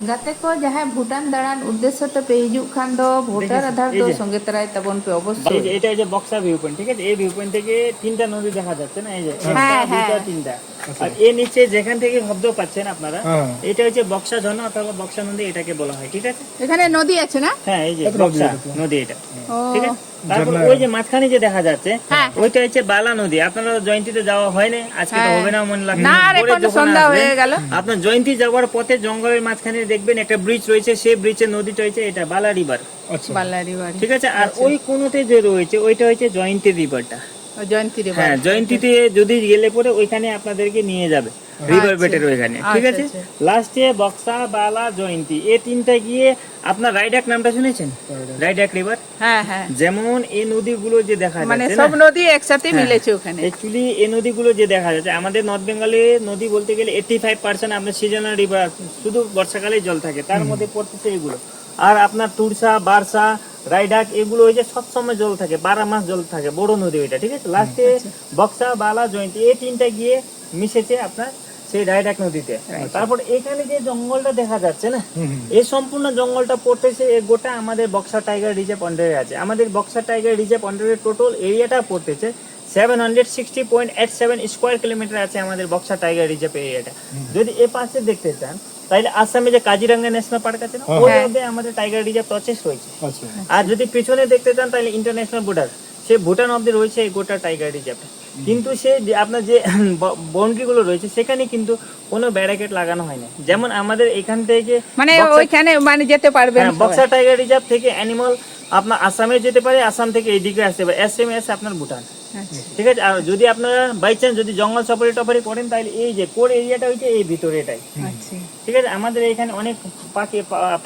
गाते को जहाँ भूटान दाड़ान उद्देश्य पे हिजुग खान दो भोटार आधार दो संगे तराय तबन पे এই যে অবশ্যই। এটা এই যে বক্সা ভিউ পয়েন্ট, ঠিক আছে? এই ভিউ পয়েন্ট থেকে তিনটা নদী দেখা যাচ্ছে না, এই যে একটা হ্যাঁ দুইটা হ্যাঁ তিনটা। আর এর নিচে যেখান থেকে শব্দ পাচ্ছেন আপনারা, এটা হচ্ছে বক্সা ঝর্ণা অথবা বক্সা নদী এটাকে বলা হয়, ঠিক আছে? এখানে নদী আছে না? হ্যাঁ, এই যে বক্সা নদী এটা, ও ঠিক আছে? তারপর ওই যে মাঝখানে যে দেখা যাচ্ছে হ্যাঁ। ওইটা হচ্ছে বালা নদী। আপনারা জয়ন্তীতে যাওয়া হয় না, আজকে তো হ্যাঁ। হবে না মনে লাগছে। না, আর পরে এখন যখন সন্ধ্যা আসবেন, হয়ে গেল। আপনার জয়ন্তী যাওয়ার পথে জঙ্গলের মাঝখানে দেখবেন একটা ব্রিজ রয়েছে, সেই ব্রিজের নদীটা হচ্ছে এটা বালা রিভার, বাল্লারি বাড়ি। ঠিক আছে? আর ওই কোনোতে যে রয়েছে ওইটা হচ্ছে জয়ন্তী রিভারটা। ও জয়ন্তী রে হ্যাঁ, জয়ন্তীতে যদি গেলে পরে ওইখানে আপনাদেরকে নিয়ে যাবে রিভার বেটের ওইখানে, ঠিক আছে? আচ্ছা। লাস্টে বক্সা, বালা, জয়ন্তী এই তিনটা গিয়ে আপনার রাইডাক নামটা শুনেছেন? রাইডাক রিভার। হ্যাঁ হ্যাঁ, যেমন এই নদীগুলো যে দেখা মানে যাচ্ছে সব না, নদী একসাথে হ্যাঁ। মিলেছে ওখানে। অ্যাকচুয়ালি এই নদীগুলো যে দেখা যাচ্ছে আমাদের নর্থ বেঙ্গলে নদী বলতে গেলে 85% আপনার সিজনাল রিভার, শুধু বর্ষাকালে জল থাকে, তার মধ্যে পড়তেছে এগুলো। আর আপনার তুরসা, বারসা, রাইডাক এগুলো ওই যে সবসময় জল থাকে, 12 মাস জল থাকে, বড় নদী ওইটা, ঠিক আছে? লাস্টে বক্সা, বালা, জয়ন্তী এই তিনটা গিয়ে মিশেছে আপনার সেই রাইডাক নদীতে। তারপর এখানে যে জঙ্গলটা দেখা যাচ্ছে না, এই সম্পূর্ণ জঙ্গলটা পড়তেছে এই গোটা আমাদের বক্সা টাইগার রিজার্ভ আন্ডারে আছে। আমাদের বক্সা টাইগার রিজার্ভ আন্ডারের টোটাল এরিয়াটা পড়তেছে 760.87 স্কোয়ার কিলোমিটার আছে আমাদের বক্সা টাইগার রিজার্ভ এরিয়াটা। যদি এ পাশে দেখতে চান তাহলে আসামে যে কাজিরাঙ্গা ন্যাশনাল পার্ক আছে না, ওর মধ্যে আমাদের টাইগার রিজার্ভ প্রসেস রয়েছে। আর যদি পিছনে দেখতে চান তাহলে ইন্টারন্যাশনাল বর্ডার, সে ভুটান অব্দি রয়েছে এই গোটা টাইগার রিজার্ভ। কিন্তু সে আপনার যে বাউন্ডারি গুলো রয়েছে সেখানে কিন্তু কোনো ব্যারিকেড লাগানো হয় না। যেমন আমাদের এখান থেকে মানে ওইখানে মানে যেতে পারবেন সবাই। বক্সা টাইগার রিজার্ভ থেকে অ্যানিমাল আপনার আসামে যেতে পারে, আসাম থেকে এইদিকে আসতে পারে, এসএমএস আপনার ভুটান, আচ্ছা। ঠিক আছে? আর যদি আপনারা বাই চান্স যদি জঙ্গল সাফারি টাফারি করেন তাহলে এই যে কোর এরিয়াটা হচ্ছে এই ভিতরে এটাই, আচ্ছা ঠিক আছে? আমাদের এখানে অনেক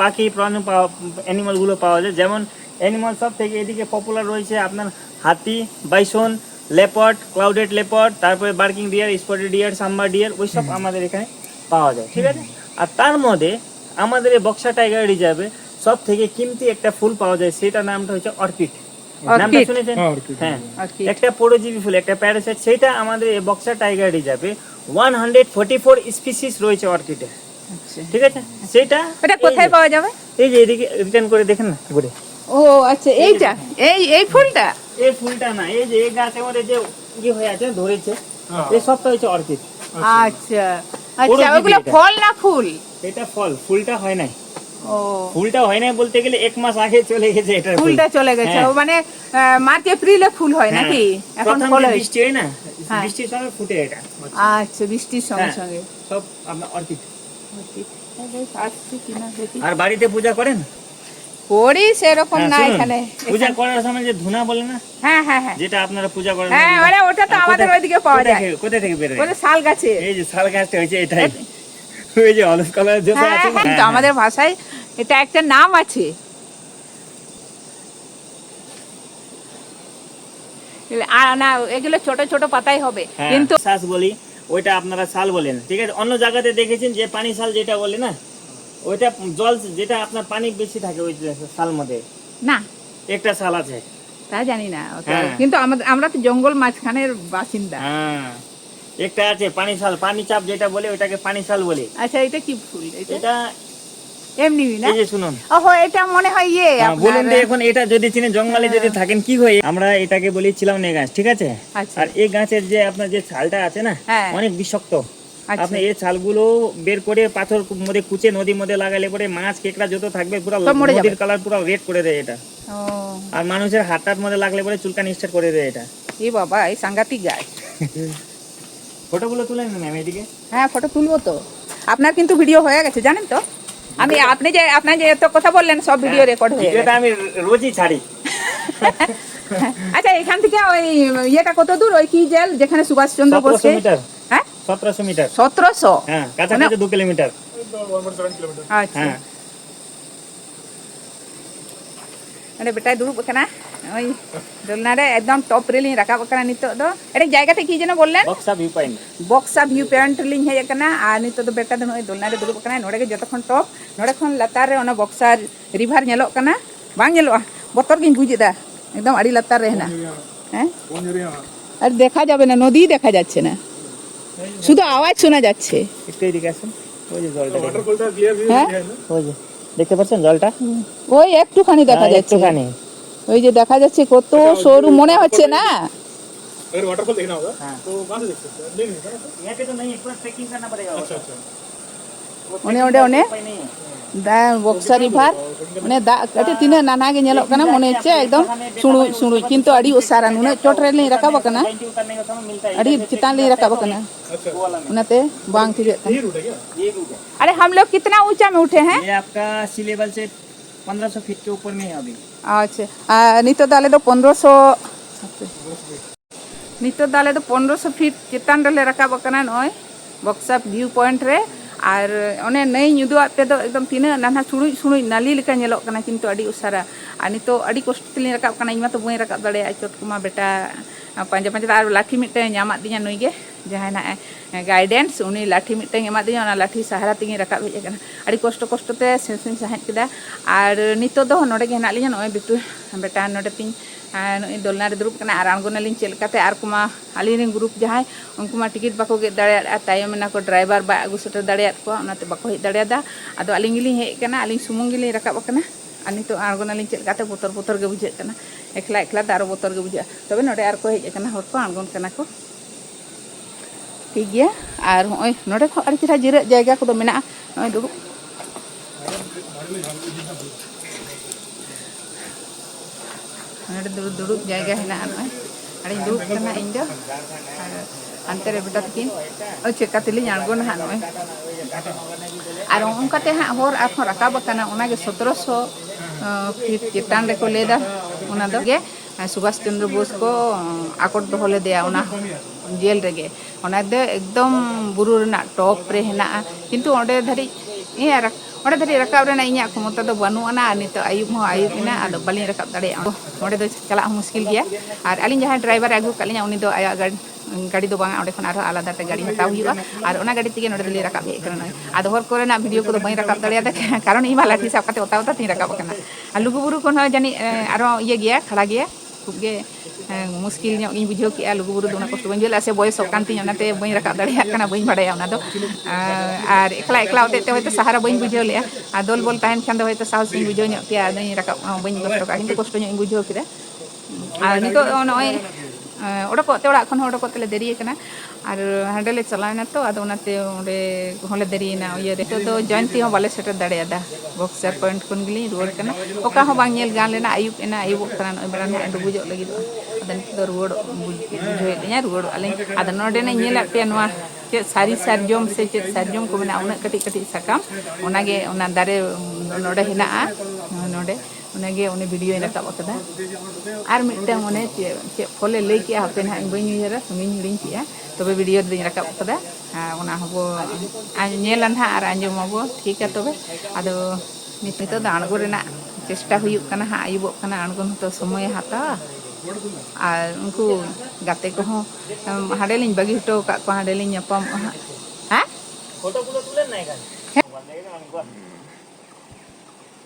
পাখি প্রাণী অ্যানিমাল গুলো পাওয়া যায়। যেমন অ্যানিমাল সব থেকে এদিকে পপুলার রয়েছে আপনার হাতি, বাইসন, লেপার্ড, ক্লাউডেড লেপার্ড, তারপরে barking deer, spotted deer, sambar deer, ওইসব আমাদের এখানে পাওয়া যায়, ঠিক আছে? আর তার মধ্যে আমাদের এই বক্সা টাইগার রিজার্ভে সব থেকে কিমতি একটা ফুল পাওয়া যায়, সেটার নামটা হচ্ছে অর্কিড। নামটা শুনেছেন? হ্যাঁ, অর্কিড। একটা পরজীবী ফুল, একটা প্যারাসাইট, সেটা আমাদের এই বক্সা টাইগার রিজার্ভে 144 স্পিসিস রয়েছে অর্কিডের, আচ্ছা। ঠিক আছে? সেটা এটা কোথায় পাওয়া যাবে? এই যে এদিকে রিটার্ন করে দেখেন না ঘুরে, ও আচ্ছা, এইটা এই ফুলটা। এই ফুলটা না, এই যে এই গাছের মধ্যে যে কি হয়ে আছে ধরেছে, এই সবটা হচ্ছে অর্কিড। আচ্ছা আচ্ছা, ওগুলো ফল না ফুল? এটা ফল, ফুলটা হয় নাই। ও, ফুলটা হয় নাই বলতে গেলে 1 মাস আগে চলে গেছে এটা, ফুলটা চলে গেছে। ও মানে মার্চ এপ্রিলে ফুল হয় নাকি? এখন ফল হয়। বৃষ্টি হয় না, হ্যাঁ। বৃষ্টির সময় ফুটে এটা। আচ্ছা, বৃষ্টির সঙ্গে হ্যাঁ। সঙ্গে। সব আপনার অর্কিড। আসছে কিনা দেখি। আর বাড়িতে পূজা করেন? করি সেরকম হ্যাঁ, না শুনুন, এখানে। পূজা করার সময় যে ধুনা বলে না, হ্যাঁ হ্যাঁ হ্যাঁ যেটা আপনারা পূজা করেন, হ্যাঁ, মানে ওটা তো আমাদের ওইদিকে পাওয়া যায়। কোথায় থেকে বের হয়? ওটা শাল গাছে। এই যে শাল গাছটা হয়েছে এটাই, ওই যে অলিভ কালারের যেটা হ্যাঁ আছে না, হ্যাঁ, তো আমাদের ভাষায় এটা একটা নাম আছে। আর না, এগুলো ছোট ছোট পাতাই হবে হ্যাঁ, কিন্তু। শ্বাস বলি, ওইটা আপনারা শাল বলেন, ঠিক আছে? অন্য জায়গাতে দেখেছেন যে পানি শাল যেটা বলে না, ওইটা জল যেটা আপনার পানি বেশি থাকে ওই শাল মধ্যে না, একটা শাল আছে। তা জানি না অত। হ্যাঁ। কিন্তু আমরা তো জঙ্গল মাঝখানের বাসিন্দা। হ্যাঁ, একটা আছে পানি শাল, পানি চাপ যেটা বলে ওইটাকে পানি শাল বলে। আচ্ছা, এটা কি ফুল? এটা এমনি না? এই যে শুনুন, ওহো, এটা মনে হয় বলুন তো আপনার। এখন এটা যদি চিনে জঙ্গলে যদি থাকেন কি হয়, আমরা এটাকে বলি চিলামনে গাছ, ঠিক আছে? আচ্ছা। আর এই গাছের যে আপনার যে ছালটা আছে না, হ্যাঁ। অনেক বিষাক্ত। আচ্ছা। আপনি এই ছালগুলো বের করে পাথর মধ্যে কুচে নদীর মধ্যে লাগালে পরে মাছ কেকড়া যত থাকবে পুরো সব মরে যাবে। নদীর কালার পুরো রেড করে দেয় এটা। ও, আর মানুষের হাতটার মধ্যে লাগলে পরে চুলকানি স্টার্ট করে দেয় এটা। এ বাবা, এই সাংঘাতিক গাছ। ফটোগুলো তুলে নিন ম্যাম এদিকে। হ্যাঁ, ফটো তুলবো তো। আপনার কিন্তু ভিডিও হয়ে গেছে জানেন তো। আপনি যে এত কথা বললেন সব ভিডিও রেকর্ড হয়ে গেছে। ভিডিওটা আমি রোজই ছাড়ি। আচ্ছা, এখান থেকে ওই ইয়েটা কত দূর? ওই কি জেল যেখানে সুভাষচন্দ্র 1700 বসে? মিটার। হ্যাঁ, 1700 মিটার। 1700। হ্যাঁ, কাছাকাছি 2 কিলোমিটার। আচ্ছা, হ্যাঁ, মানে বেটায় দুড়ুব kana ওই দোলনারে একদম টপ রেলিং রাখাব kana নিতোগ দো। এটা জায়গাটা কি যেন বললেন? Buxa view point. Buxa view point railing hedge kana আর নিতোগ দো বেটা দো দোলনারে দুড়ুব kana নোড়ে গে যতক্ষণ টপ নোড়ে খন লাতার রে ওনা বক্সা রিভার ñelok kana বাং ñelok বতর গিন বুঝিদা একদম আড়ি লাতার রে না। হ্যাঁ, আর দেখা যাবে না, নদী দেখা যাচ্ছে না, শুধু আওয়াজ শোনা যাচ্ছে। একটু এদিকে আসুন। ওই যে জলটা ওয়াটারফলটা ক্লিয়ার ভিউ হ্যাঁ? है ना ওই যে দেখতে পাচ্ছেন জলটা ওই একটুখানি দেখা হ্যাঁ, যাচ্ছে, একটুখানি ওই যে দেখা যাচ্ছে কত সরু মনে হচ্ছে না। अगर वाटरफॉल देखना होगा हाँ। तो कहाँ से देख सकते हैं नहीं मिलता ना यहाँ पे तो नहीं पूरा ट्रेकिंग करना पड़ेगा अच्छा अच्छा ओने ओने ओने दा बक्सा रिभार माने दा कटे तीना नाना गे नेलोग कना मने हচ্ছে एकदम सुणु सुणु किंतु अड़ी उसारा नुने चोट रे ले रकाब कना करने का समय मिलता है अड़ी चितान ले रकाब कना अच्छा वो वाला में उनाते बांग थिगे ये रूट है क्या ये रूट है अरे हम लोग कितना ऊंचा में उठे हैं? ये आपका सी लेवल से 1500 फीट के ऊपर में है अभी अच्छा नितो दाले दो 1500 नितो दाले दो 1500 फीट चितान रे रकाब कना नय बक्सा व्यू पॉइंट रे और ओने नई युदुआ पे दो एकदम तीना नाना सुणुई सुणुई नाली लेका नेलोग कना किंतु अड़ी उसारा आ नितो अड़ी कष्ट तेली रकाब कना इमा तो बई रकाब दाड़े आ चोट कुमा बेटा पांजा पांजा आर लाठी मिटे ᱧᱟᱢᱟᱫ दिया नुई गे जहां ना गाइडेंस उनी लाठी मिटे ᱧᱟᱢᱟᱫ दिया ओना लाठी सहारा तिंगी रकाब हेज कना अड़ी कष्ट कष्ट ते सेंसिंग साहेज केदा और नितो दो नोडे गे हेना लिया नय बिटु बेटा नोडे तिं नुई दोलना रे दुरुब कना आर आंगोनालिन चेलकाते आर कुमा आलिन ग्रुप जहां उनकुमा टिकट बाको गे दाड़े तायम ना को ड्राइवर बा आगु सेटर दाड़े को ओनाते बाको हेज दाड़ेदा आदो आलिन गिलिन हेज कना आलिन सुमुंग गिलिन रकाब कना और नितो आंगोनालिन चेलकाते बोतर बोतर गे बुझे कना एकला एकला दारो बोतर गे बुझे तबे नोडे आर को हेज कना हर को आंगोन कना को ठीक गया और होय नोडे खो आड़ी चेहरा जिरा जायगा को दो मेना नय दुरुब नोडे दुरुब दुरुब जायगा हेना नय आड़ी दुरुब कना इन दो अंते रे बेटा तकिन ओ चेका तेली आंगोन हा नय और उनकाते हा होर आखो रकाब कना ओना गे 1700 फीट चितान रे को लेदा ओना दो गे सुभाष चंद्र बोस को आकोट दोहले दिया ओना जेल रेगे ओना दे एकदम बुरु रेना टॉप रे हेना किंतु ओडे धरी यार ओडे धरी रकाब रेना इया क्षमता दो बनु अना नितो आयुब हो आयुब इना आदो बाली रकाब दाड़े ओडे दो चला मुश्किल गया और आलिन जहां ड्राइवर आगु कालिया उनी दो आया गाड़ी दो बांगा ओडे खन आरो आलादा ते गाड़ी हताव हुआ और ओना गाड़ी तिगे नोडे दली रकाब हे करना आदो हर कोरेना वीडियो को दो बई रकाब दाड़े दा कारण इमा लाठी साब काते ओता ओता ती रकाब कना लुगु बुरु कोन जानी आरो ये गया खड़ा गया खूब गे मुश्किल ᱧᱚᱜ ᱜᱤᱧ ᱵᱩᱡᱷᱟᱹᱣ ᱠᱮᱜᱼᱟ ᱞᱩᱜᱩ ᱵᱩᱨᱩ ᱫᱚ ᱚᱱᱟ ᱠᱚᱥᱴᱚ ᱵᱟᱹᱧ ᱵᱩᱡᱷᱟᱹᱣ ᱥᱮ ᱵᱚᱭᱮᱥᱚᱜ ᱠᱟᱱ ᱛᱤᱧ ᱚᱱᱟᱛᱮ ᱵᱟᱹᱧ ᱨᱟᱠᱟᱵ ᱫᱟᱲᱮᱭᱟᱜ ᱠᱟᱱᱟ ᱵᱟᱹᱧ ᱵᱟᱲᱟᱭᱟ ᱚᱱᱟ ᱫᱚ ᱟᱨ ᱮᱠᱞᱟ ᱮᱠᱞᱟ ᱦᱚᱛᱮᱡ ᱛᱮ ᱦᱚᱭᱛᱳ ᱥᱟᱦᱟᱨᱟ ᱵᱟᱹᱧ ᱵᱩᱡᱷᱟᱹᱣ ᱞᱮᱜᱼᱟ ᱟᱨ ᱫᱚᱞ ᱵᱚᱞ ᱛᱟᱦᱮᱱ ᱠᱷᱟᱱ ᱫᱚ ᱦᱚᱭᱛᱳ ᱥᱟᱦᱚᱥ ᱤᱧ ᱵᱩᱡᱷᱟᱹᱣ ᱧᱚᱜ ᱠᱮᱭᱟ ᱟᱫᱚᱧ ᱨᱟᱠᱟᱵ ᱵᱟᱹᱧ ᱠᱚᱥᱴᱚ ᱠᱟᱜᱼᱟ ᱠᱤᱱᱛᱩ ᱠᱚᱥᱴᱚ ᱧᱚᱜ ᱤᱧ ᱵᱩᱡᱷᱟᱹᱣ ᱠᱮᱫᱟ ᱟᱨ ᱱᱤᱛᱚᱜ ᱱᱚᱜᱼᱚᱭ ᱚᱰᱚᱠᱚᱜ ᱛᱮ ᱚᱲᱟᱜ ᱠᱷᱚᱱ ᱦᱚᱸ ᱚᱰᱚᱠᱚᱜ ᱛᱮᱞᱮ ᱫᱮᱨᱤ ᱟᱠᱟᱱᱟ ᱟᱨ ᱦᱟᱸᱰᱮ ᱞᱮ ᱪᱟᱞᱟᱣᱮᱱᱟ ᱛᱚ ᱟᱫᱚ ᱚᱱᱟᱛᱮ ᱚᱸᱰे ᱦᱚᱸᱞᱮ ᱫᱮᱨᱤᱭᱮᱱᱟ ᱤᱭᱟᱹ ᱨᱮ ᱱᱤᱛᱚᱜ ᱫᱚ ᱡᱚᱭᱚᱱᱛᱤ ᱦᱚᱸ ᱵᱟᱞᱮ ᱥᱮᱴᱮᱨ ᱫᱟᱲᱮᱭᱟᱫᱟ ᱵᱚᱠᱥᱟᱨ ᱯᱚᱭᱮᱱᱴ ᱠᱷᱚᱱ ᱜᱮᱞᱤᱧ ᱨᱩᱣᱟᱹᱲ ᱠᱟᱱᱟ ᱚᱠᱟ ᱦᱚᱸ ᱵᱟᱝ ᱧᱮᱞ ᱜᱟᱱ ᱞᱮᱱᱟ ᱟᱹᱭᱩᱵᱚᱜ ᱠᱟᱱᱟ ᱱᱚᱜᱼᱚᱭ ᱵᱮᱲᱟ ᱱᱟᱦᱟᱜ ᱰᱩᱵᱩᱡᱚᱜ ᱞᱟᱹᱜᱤᱫᱚᱜᱼᱟ ᱟᱫᱚ ᱱᱤᱛᱚᱜ ᱫᱚ ᱨᱩᱣᱟᱹᱲ ᱵᱩᱡᱷᱟᱹᱣᱮᱫ ᱞᱤᱧᱟ ᱨᱩᱣᱟᱹᱲᱚᱜ ᱟᱹᱞᱤᱧ ᱟᱫᱚ ᱱᱚᱰᱮᱱᱟᱜ ᱧᱮᱞᱟᱫ ᱯᱮᱭᱟ ᱱᱚᱣᱟ ᱪᱮᱫ ᱥᱟᱹᱨᱤ ᱥᱟᱨᱡᱚᱢ ᱥᱮ ᱪᱮᱫ ᱥᱟᱨᱡᱚᱢ ᱠᱚ ᱢᱮᱱᱟᱜᱼᱟ ᱩᱱᱟᱹᱜ ᱠᱟᱹᱴᱤᱡ ᱠᱟᱹᱴᱤᱡ ᱥᱟᱠᱟᱢ ᱚᱱᱟᱜᱮ ᱚᱱᱟ ᱫᱟᱨᱮ ᱱᱚᱰᱮ ᱦᱮᱱᱟᱜᱼᱟ ᱱᱚᱰᱮ ᱚᱱᱟᱜᱮ ᱩᱱᱤ ᱵᱷᱤᱰᱤᱭᱳᱭ ᱨᱟᱠᱟᱵ ᱟᱠᱟᱫᱟ ᱟᱨ ᱢᱤᱫᱴᱟᱝ ᱚᱱᱮ ᱪᱮᱫ ᱯᱷᱚᱞᱮ ᱞᱟᱹᱭ ᱠᱮᱜᱼᱟ ᱦᱟᱯᱮ ᱱᱟᱦᱟᱜ ᱤᱧ ᱵᱟᱹᱧ ᱩᱭᱦᱟᱹᱨᱟ ᱥᱚᱸᱜᱮᱧ ᱦᱤᱲᱤᱧ ᱠᱮᱜᱼᱟ ᱛᱚᱵᱮ ᱵᱷᱤᱰᱤᱭᱳ ᱨᱮᱫᱚᱧ ᱨᱟᱠᱟᱵ ᱟᱠᱟᱫᱟ ᱚᱱᱟ ᱦᱚᱸᱵᱚ ᱧᱮᱞᱟ ᱱᱟᱦᱟᱜ ᱟᱨ ᱟᱸᱡᱚᱢᱟᱵᱚ ᱴᱷᱤᱠᱟ ᱛᱚᱵᱮ ᱟᱫᱚ ᱱᱤᱛᱚᱜ ᱫᱚ ᱟᱬᱜᱚ ᱨᱮᱱᱟᱜ ᱪᱮᱥᱴᱟ ᱦᱩᱭᱩᱜ ᱠᱟᱱᱟ ᱦᱟᱸᱜ ᱟᱹᱭᱩᱵᱚᱜ ᱠᱟᱱᱟ ᱟᱬᱜᱚᱱ ᱦᱚᱸᱛᱚ ᱥᱚᱢᱚᱭᱮ ᱦᱟᱛᱟᱣᱟ আর উনকু গাতে কহᱚᱸ হাঁডে লিᱧ বাগি হটো কাক কো হাঁডে লিᱧ ᱧᱟᱯᱟᱢᱚᱜᱼᱟ ᱦᱟᱸᱜ হ্যাঁ ফটোগুলো তুলেন না এখানে ওখান থেকে না অনেক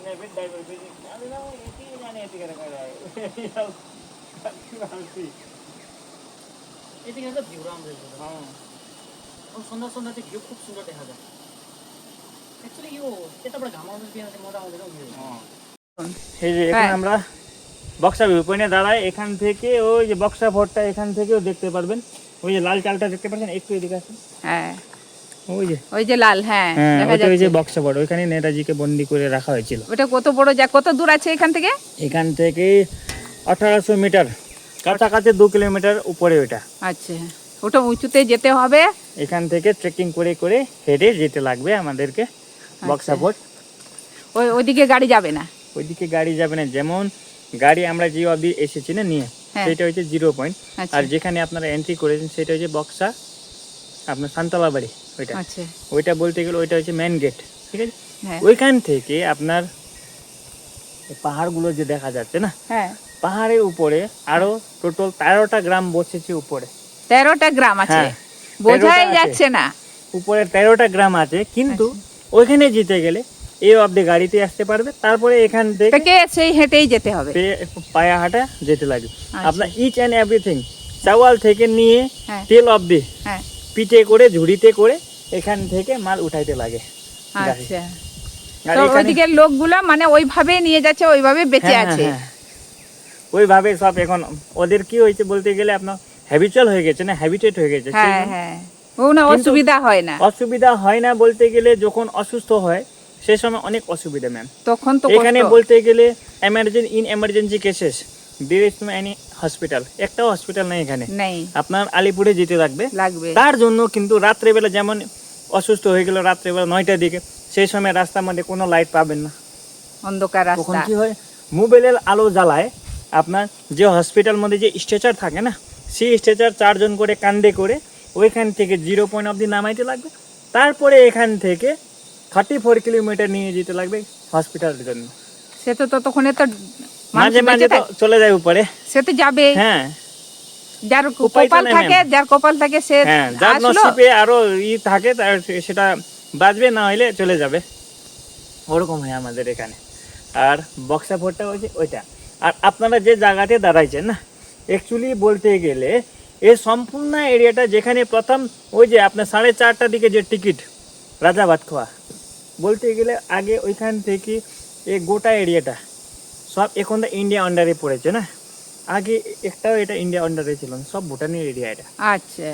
নেভিট ডাইভার বেজি আমি না এটি জানি এটি করে করা এটি কিন্তু ভিউরাম রে হ্যাঁ ও সুন্দর সুন্দর ভিউ খুব সুন্দর দেখা যায় অ্যাকচুয়ালি ইউ এটা বড় ঘামানো দিয়ে আছে মোটা হবে ভিউ হ্যাঁ এই যে এখন আমরা বক্সা ভিউ পয়েন্টে দাঁড়ায় এখান থেকে ওই যে বক্সা ফোর্টটা এখান থেকেও দেখতে পারবেন ওই যে লাল চালটা দেখতে পাচ্ছেন একটু এদিকে আসুন হ্যাঁ ওই যে লাল হ্যাঁ দেখা যাচ্ছে ওই যে বক্সা ফোর্ট ওখানে নেতাজিকে বন্দি করে রাখা হয়েছিল ওটা কত বড় কত দূর আছে এখান থেকে 1800 মিটার কাছাকাছি 2 কিলোমিটার উপরে ওটা আচ্ছা ওটা উঁচুতে যেতে হবে এখান থেকে ট্রেকিং করে করে হেঁটে যেতে লাগবে আমাদেরকে বক্সা ফোর্ট ওইদিকে গাড়ি যাবে না ওইদিকে গাড়ি যাবে না যেমন গাড়ি আমরা যে অবধি এসেছি না নিয়ে সেটা হচ্ছে 0 পয়েন্ট আর যেখানে আপনারা এন্ট্রি করেছেন সেটা হচ্ছে বক্সা আপনার সান্তলা বাড়ি ওইটা আচ্ছা ওইটা বলতে গেলে ওইটা হচ্ছে মেইন গেট ঠিক আছে ওইখান থেকে আপনার পাহাড়গুলো যে দেখা যাচ্ছে না হ্যাঁ পাহাড়ের উপরে আরো টোটাল 13টা গ্রাম বসেছে উপরে 13টা গ্রাম আছে বোঝাই যাচ্ছে না উপরে 13টা গ্রাম আছে কিন্তু ওইখানে যেতে গেলে এই অবধি গাড়িতে আসতে পারবে তারপরে এখান থেকে সেই হেঁটেই যেতে হবে পায়া হাঁটা যেতে লাগবে আপনার ইচ এন্ড এভরিথিং চাওয়াল থেকে নিয়ে তেল অবধি পিঠে করে ঝুড়িতে করে এখান থেকে মাল উঠাইতে লাগে আচ্ছা আর তো এখানে- ওইদিকের লোকগুলো মানে ওইভাবে নিয়ে যাচ্ছে, ওইভাবে বেঁচে হ্যাঁ, আছে। হ্যাঁ, ওইভাবে সব এখন ওদের কি হয়েছে বলতে গেলে আপনার হ্যাবিচুয়াল হয়ে গেছে না, হ্যাবিটেট হয়ে গেছে, সেই হ্যাঁ জন্য হ্যাঁ, ও না কিন্তু- অসুবিধা হয় না, অসুবিধা হয় না বলতে গেলে যখন অসুস্থ হয় সেই সময় অনেক অসুবিধা ম্যাম। তখন তো এখানে কষ্ট। বলতে গেলে emergency cases there is no any hospital, একটাও হসপিটাল নেই এখানে। নেই, আপনার আলিপুরে যেতে লাগবে। লাগবে। তার জন্য কিন্তু রাত্রেবেলা যেমন অসুস্থ হয়ে গেল রাত্রেবেলা 9টার দিকে, সেই সময় রাস্তার মধ্যে কোনো লাইট পাবেন না। অন্ধকার তখন রাস্তা। কি হয়, মোবাইলের আলো জ্বালায় আপনার যে হসপিটাল মধ্যে যে স্ট্রেচার থাকে না, সেই স্ট্রেচার 4 জন করে কান্দে করে ওইখান থেকে 0 পয়েন্ট অবধি নামাইতে লাগবে, তারপরে এখান থেকে 34 কিলোমিটার নিয়ে যেতে লাগবে হসপিটালের জন্য। সে তো ততক্ষণে তো মাঝে মাঝে তো চলে যায় উপরে। সে তো যাবে, হ্যাঁ যার উপায় তো কপাল নেই, থাকে, ম্যাম। যার কপাল থাকে সে হ্যাঁ, যার আসলো। নসিবে আরো থাকে তার সেটা বাঁচবে, না হইলে চলে যাবে, ওরকম হয় আমাদের এখানে। আর বক্সা ফোরটা হচ্ছে ওইটা। আর আপনারা যে জায়গাতে দাঁড়াইছেন না, অ্যাকচুয়ালি বলতে গেলে এই সম্পূর্ণ এরিয়াটা যেখানে প্রথম ওই যে আপনার 4:30টার দিকে যে টিকিট রাজা ভাতখোয়া, বলতে গেলে আগে ওইখান থেকে এই গোটা এরিয়াটা সব এখন তো ইন্ডিয়া আন্ডারে পড়েছে না, আগে একটাও এটা ইন্ডিয়া আন্ডারে ছিল না, সব ভুটানের এরিয়া এটা। আচ্ছা,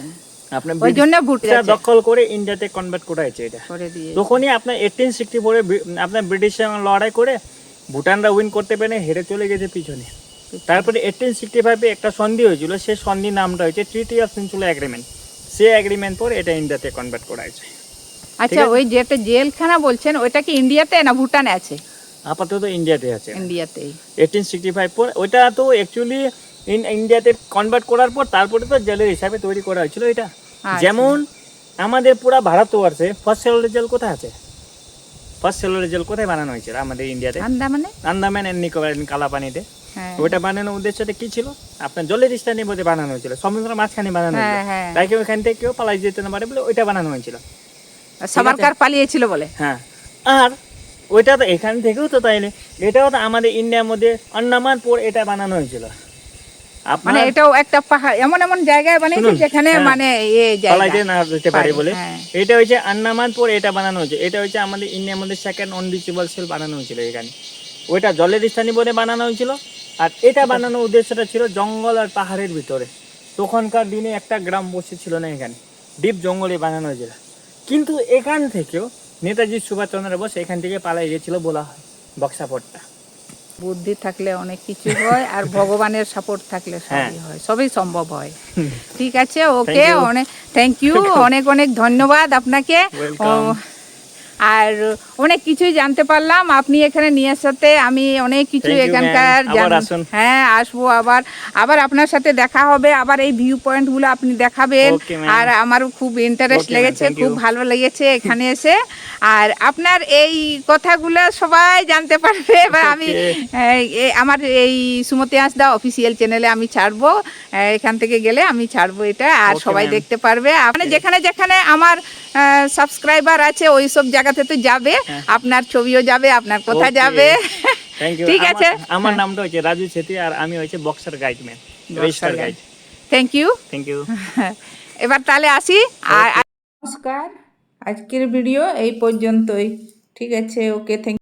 আপনার ওই জন্য ভুট ব্রিটিশরা দখল করে ইন্ডিয়াতে কনভার্ট করা হয়েছে এটা। করে দিয়ে। তখনই আপনার 1864 আপনার ব্রিটিশ সঙ্গে লড়াই করে ভুটানরা উইন করতে পেরে হেরে চলে গেছে পিছনে। তারপরে 1865 একটা সন্ধি হয়েছিল, সেই সন্ধি নামটা হয়েছে ট্রিটি অফ সিনসুলা এগ্রিমেন্ট। সেই এগ্রিমেন্ট পর এটা ইন্ডিয়াতে কনভার্ট করা হয়েছে। আচ্ছা, ওই যেটা জেলখানা বলছেন ওইটা কি ইন্ডিয়াতে না ভুটানে আছে? আপাতত ইন্ডিয়াতে আছে। ইন্ডিয়াতেই। 1865 পর ওইটা তো অ্যাকচুয়ালি ইন্ডিয়াতে কনভার্ট করার পর তারপরে তো জেলের হিসাবে তৈরি করা হয়েছিল এটা। আচ্ছা। যেমন আমাদের পুরা ভারতবর্ষে ফার্স্ট সেলুলার জেল কোথায় আছে? ফার্স্ট সেলুলার জেল কোথায় বানানো হয়েছিল আমাদের ইন্ডিয়াতে? আন্দামানে। আন্দামান এন্ড নিকোবর কালাপানিতে। হ্যাঁ ওইটা বানানোর উদ্দেশ্যটা কি ছিল? আপনার জলের স্থানে মধ্যে বানানো হয়েছিল, সমুদ্রের মাঝখানে বানানো হয়েছিল, হ্যাঁ, হ্যাঁ। তাই কি ওখান থেকে কেউ পালাই যেতে না পারে বলে ওইটা বানানো হয়েছিল। সাবারকার পালিয়েছিল বলে। হ্যাঁ, আর ওইটা তো এখান থেকেও তো তাইলে এটাও তো আমাদের ইন্ডিয়ার মধ্যে আন্দামান পর এটা বানানো হয়েছিল। মানে আপনার এটাও একটা পাহাড়, এমন এমন জায়গায় বানিয়েছে শুনুন, যেখানে হ্যাঁ, মানে পালাইতে না যেতে পারে বলে হ্যাঁ। এটা হচ্ছে আন্দামান পর এটা বানানো হয়েছে। এটা হচ্ছে আমাদের ইন্ডিয়ার মধ্যে সেকেন্ড অনরিচেবল সেল বানানো হয়েছিল এখানে। ওইটা জলের স্থানে বলে বানানো হয়েছিল, আর এটা বানানোর উদ্দেশ্যটা ছিল জঙ্গল আর পাহাড়ের ভিতরে। তখনকার দিনে একটা গ্রাম বসেছিল না এখানে, ডিপ জঙ্গলে বানানো হয়েছিল। কিন্তু এখান থেকেও নেতাজি সুভাষচন্দ্র বোস এখান থেকে পালাই গেছিল বলা হয় বক্সা ফোর্টটা। বুদ্ধি থাকলে অনেক কিছু হয়, আর ভগবানের সাপোর্ট থাকলে হ্যাঁ। সবই হয়, সবই সম্ভব হয়। ঠিক আছে, ওকে, Thank you. অনেক থ্যাংক ইউ, অনেক অনেক ধন্যবাদ আপনাকে। Welcome. আর অনেক কিছুই জানতে পারলাম আপনি এখানে নিয়ে আসাতে, আমি অনেক কিছু Thank you, এখানকার ma'am. আবার আসুন। হ্যাঁ, আসবো আবার, আবার আপনার সাথে দেখা হবে, আবার এই ভিউ পয়েন্ট গুলো আপনি দেখাবেন। Okay, ma'am. আর আমারও খুব ইন্টারেস্ট Okay, ma'am. লেগেছে, Thank খুব you. ভালো লেগেছে এখানে এসে। আর আপনার এই কথাগুলো সবাই জানতে পারবে, বা আমি আমার এই সুমতি হাঁসদা অফিসিয়াল চ্যানেলে আমি ছাড়বো, এখান থেকে গেলে আমি ছাড়বো এটা, আর Okay, সবাই ma'am. দেখতে পারবে। আপনি যেখানে যেখানে আমার সাবস্ক্রাইবার আছে ওই সব জায়গাতে তো যাবে, আপনার ছবিও যাবে, আপনার কথা Okay. যাবে। Thank you. ঠিক আছে, আমার নামটা হচ্ছে রাজু ছেত্রী, আর আমি হচ্ছে বক্সার guide man, register guide. Thank you. Thank you. এবার তাহলে আসি। আর নমস্কার, আজকের ভিডিও এই পর্যন্তই। ঠিক আছে, ওকে, থ্যাংক